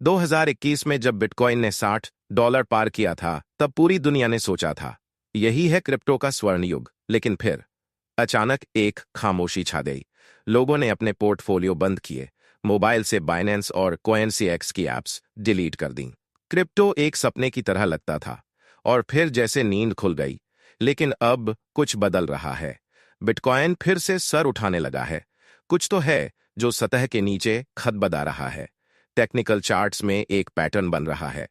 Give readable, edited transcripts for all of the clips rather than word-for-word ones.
2021 में जब बिटकॉइन ने $60 पार किया था, तब पूरी दुनिया ने सोचा था यही है क्रिप्टो का स्वर्ण युग। लेकिन फिर अचानक एक खामोशी छा गई। लोगों ने अपने पोर्टफोलियो बंद किए, मोबाइल से बाइनेंस और CoinCX की एप्स डिलीट कर दी। क्रिप्टो एक सपने की तरह लगता था, और फिर जैसे नींद खुल गई। लेकिन अब कुछ बदल रहा है। बिटकॉइन फिर से सर उठाने लगा है। कुछ तो है जो सतह के नीचे खदबदा रहा है। टेक्निकल चार्ट्स में एक पैटर्न बन रहा है,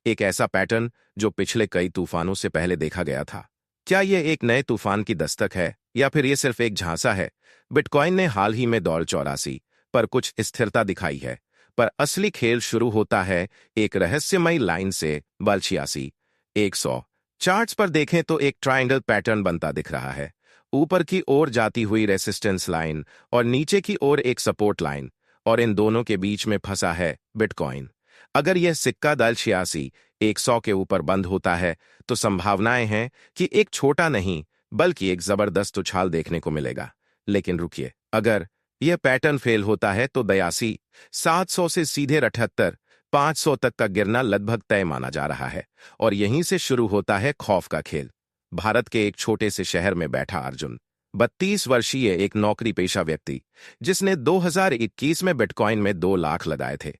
एक ऐसा पैटर्न जो पिछले कई तूफानों से पहले देखा गया था। क्या यह एक नए तूफान की दस्तक है, या फिर यह सिर्फ एक झांसा है? बिटकॉइन ने हाल ही में $84 पर कुछ स्थिरता दिखाई है, पर असली खेल शुरू होता है एक रहस्यमयी लाइन से। बल 86,100 चार्ट्स पर देखें तो एक ट्रायंगल पैटर्न बनता दिख रहा है। ऊपर की ओर जाती हुई रेसिस्टेंस लाइन और नीचे की ओर एक सपोर्ट लाइन, और इन दोनों के बीच में फंसा है बिटकॉइन। अगर यह सिक्का दल 86,100 के ऊपर बंद होता है, तो संभावनाएं हैं कि एक छोटा नहीं बल्कि एक जबरदस्त उछाल देखने को मिलेगा। लेकिन रुकिए, अगर यह पैटर्न फेल होता है तो 82,700 से सीधे 78,500 तक का गिरना लगभग तय माना जा रहा है। और यहीं से शुरू होता है खौफ का खेल। भारत के एक छोटे से शहर में बैठा अर्जुन, 32 वर्षीय एक नौकरी पेशा व्यक्ति, जिसने 2021 में बिटकॉइन में 2 लाख लगाए थे,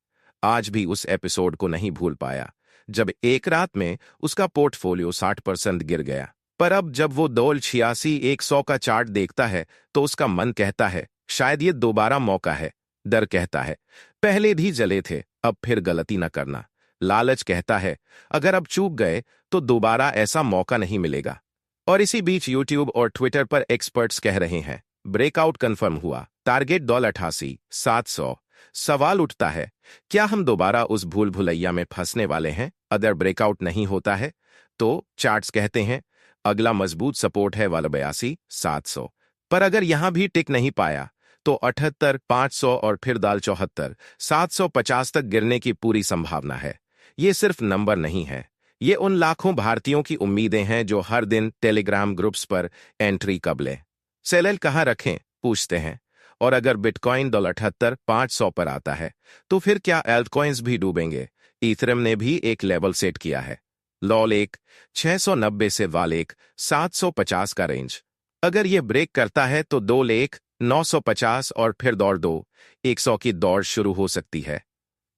आज भी उस एपिसोड को नहीं भूल पाया जब एक रात में उसका पोर्टफोलियो 60% गिर गया। पर अब जब वो डॉल 86,100 का चार्ट देखता है, तो उसका मन कहता है शायद ये दोबारा मौका है। डर कहता है पहले भी जले थे, अब फिर गलती न करना। लालच कहता है अगर अब चूक गए तो दोबारा ऐसा मौका नहीं मिलेगा। और इसी बीच यूट्यूब और ट्विटर पर एक्सपर्ट्स कह रहे हैं ब्रेकआउट कंफर्म हुआ, टारगेट $88,700। सवाल उठता है, क्या हम दोबारा उस भूल भुलैया में फंसने वाले हैं? अगर ब्रेकआउट नहीं होता है तो चार्ट्स कहते हैं अगला मजबूत सपोर्ट है वाला 82,700। पर अगर यहां भी टिक नहीं पाया तो 78,500 और फिर दाल 74,750 तक गिरने की पूरी संभावना है। ये सिर्फ नंबर नहीं है, ये उन लाखों भारतीयों की उम्मीदें हैं जो हर दिन टेलीग्राम ग्रुप्स पर एंट्री कब लें, सेल कहाँ रखें पूछते हैं। और अगर बिटकॉइन $78,500 पर आता है तो फिर क्या एल्टकॉइंस भी डूबेंगे? इथेरियम ने भी एक लेवल सेट किया है, लॉल 690 से वाल 750 का रेंज। अगर यह ब्रेक करता है तो 2,950 और फिर दौड़ 2,100 की दौड़ शुरू हो सकती है।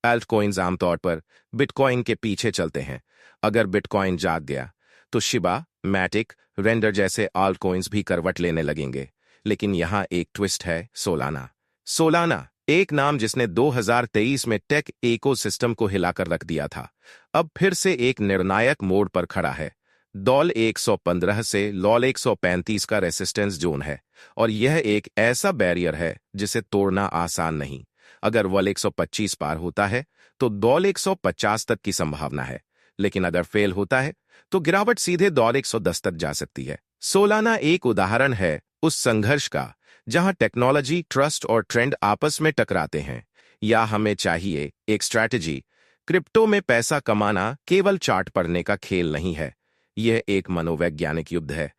एल्टकॉइंस आमतौर पर बिटकॉइन के पीछे चलते हैं। अगर बिटकॉइन जाग गया तो शिबा, मैटिक, रेंडर जैसे आल्टकॉइंस भी करवट लेने लगेंगे। लेकिन यहां एक ट्विस्ट है, सोलाना एक नाम जिसने 2023 में टेक इकोसिस्टम को हिलाकर रख दिया था, अब फिर से एक निर्णायक मोड़ पर खड़ा है। डॉल 115 से लॉल 135 का रेसिस्टेंस जोन है, और यह एक ऐसा बैरियर है जिसे तोड़ना आसान नहीं। अगर वॉल 125 पार होता है तो डॉल 150 तक की संभावना है, लेकिन अगर फेल होता है तो गिरावट सीधे डॉल 110 तक जा सकती है। सोलाना एक उदाहरण है उस संघर्ष का जहां टेक्नोलॉजी, ट्रस्ट और ट्रेंड आपस में टकराते हैं। या हमें चाहिए एक स्ट्रैटेजी। क्रिप्टो में पैसा कमाना केवल चार्ट पढ़ने का खेल नहीं है, यह एक मनोवैज्ञानिक युद्ध है।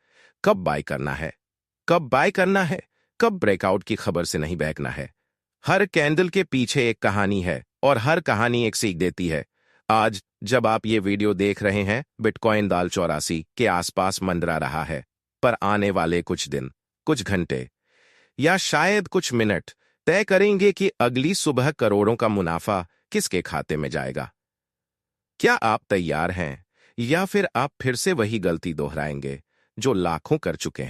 कब बाय करना है, कब ब्रेकआउट की खबर से नहीं बहकना है। हर कैंडल के पीछे एक कहानी है, और हर कहानी एक सीख देती है। आज जब आप ये वीडियो देख रहे हैं, बिटकॉइन दाल 84 के आसपास मंडरा रहा है, पर आने वाले कुछ दिन, कुछ घंटे या शायद कुछ मिनट तय करेंगे कि अगली सुबह करोड़ों का मुनाफा किसके खाते में जाएगा। क्या आप तैयार हैं, या फिर आप फिर से वही गलती दोहराएंगे जो लाखों कर चुके हैं?